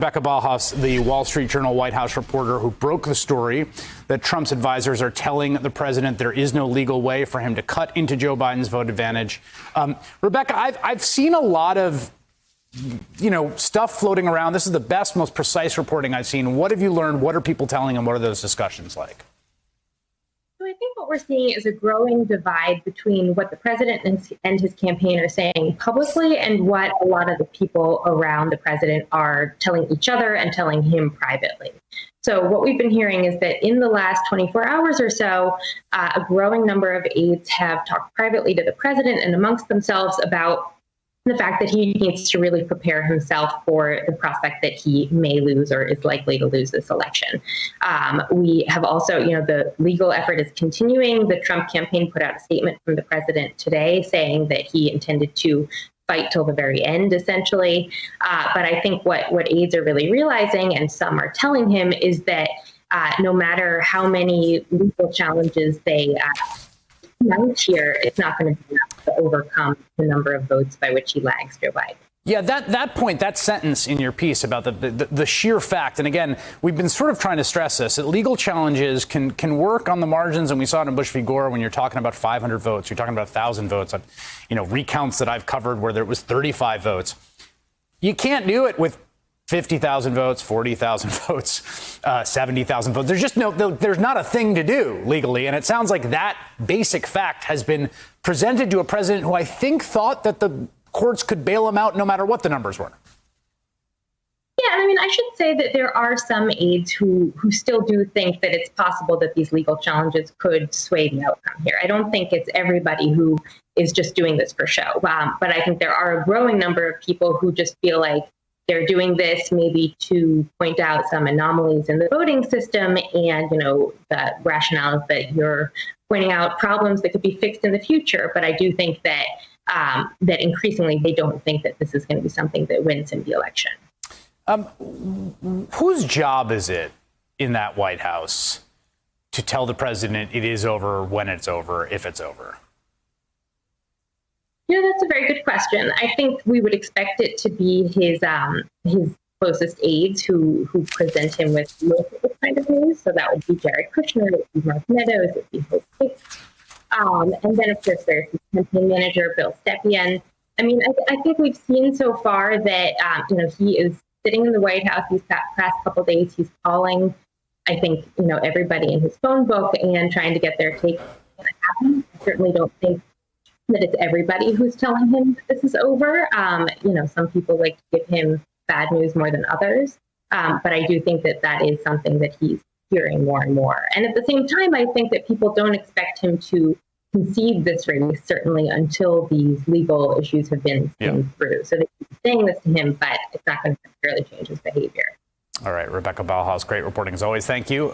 Rebecca Ballhaus, the Wall Street Journal White House reporter who broke the story that Trump's advisors are telling the president there is no legal way for him to cut into Joe Biden's vote advantage. Rebecca, I've seen a lot of, stuff floating around. This is the best, most precise reporting I've seen. What have you learned? What are people telling him? What are those discussions like? So I think what we're seeing is a growing divide between what the president and his campaign are saying publicly and what a lot of the people around the president are telling each other and telling him privately. So what we've been hearing is that in the last 24 hours or so, a growing number of aides have talked privately to the president and amongst themselves about the fact that he needs to really prepare himself for the prospect that he may lose or is likely to lose this election. We have also, the legal effort is continuing. The Trump campaign put out a statement from the president today saying that he intended to fight till the very end, essentially. But I think what aides are really realizing, and some are telling him, is that no matter how many legal challenges they mount here, it's not going to be enough to overcome the number of votes by which he lags Joe Biden. Yeah, that point, that sentence in your piece about the sheer fact, and again, we've been sort of trying to stress this, that legal challenges can work on the margins, and we saw it in Bush v. Gore when you're talking about 500 votes, you're talking about 1,000 votes, recounts that I've covered where there was 35 votes. You can't do it with 50,000 votes, 40,000 votes, 70,000 votes. There's not a thing to do legally. And it sounds like that basic fact has been presented to a president who I think thought that the courts could bail him out no matter what the numbers were. Yeah, I should say that there are some aides who still do think that it's possible that these legal challenges could sway the outcome here. I don't think it's everybody who is just doing this for show. But I think there are a growing number of people who just feel like they're doing this maybe to point out some anomalies in the voting system and, the rationale that you're pointing out problems that could be fixed in the future. But I do think that that increasingly they don't think that this is going to be something that wins in the election. Whose job is it in that White House to tell the president it is over, when it's over, if it's over? That's a very good question. I think we would expect it to be his closest aides who present him with most of this kind of news. So that would be Jared Kushner, it would be Mark Meadows, it would be Hope Hicks. And then, of course, there's his campaign manager, Bill Stepien. I think we've seen so far that, he is sitting in the White House these past couple of days. He's calling, I think, everybody in his phone book and trying to get their take on what's happening. I certainly don't think that it's everybody who's telling him that this is over. Some people like to give him bad news more than others. But I do think that is something that he's hearing more and more. And at the same time, I think that people don't expect him to concede this race, certainly until these legal issues have been seen through. So they keep saying this to him, but it's not going to necessarily change his behavior. All right, Rebecca Ballhaus, great reporting as always. Thank you.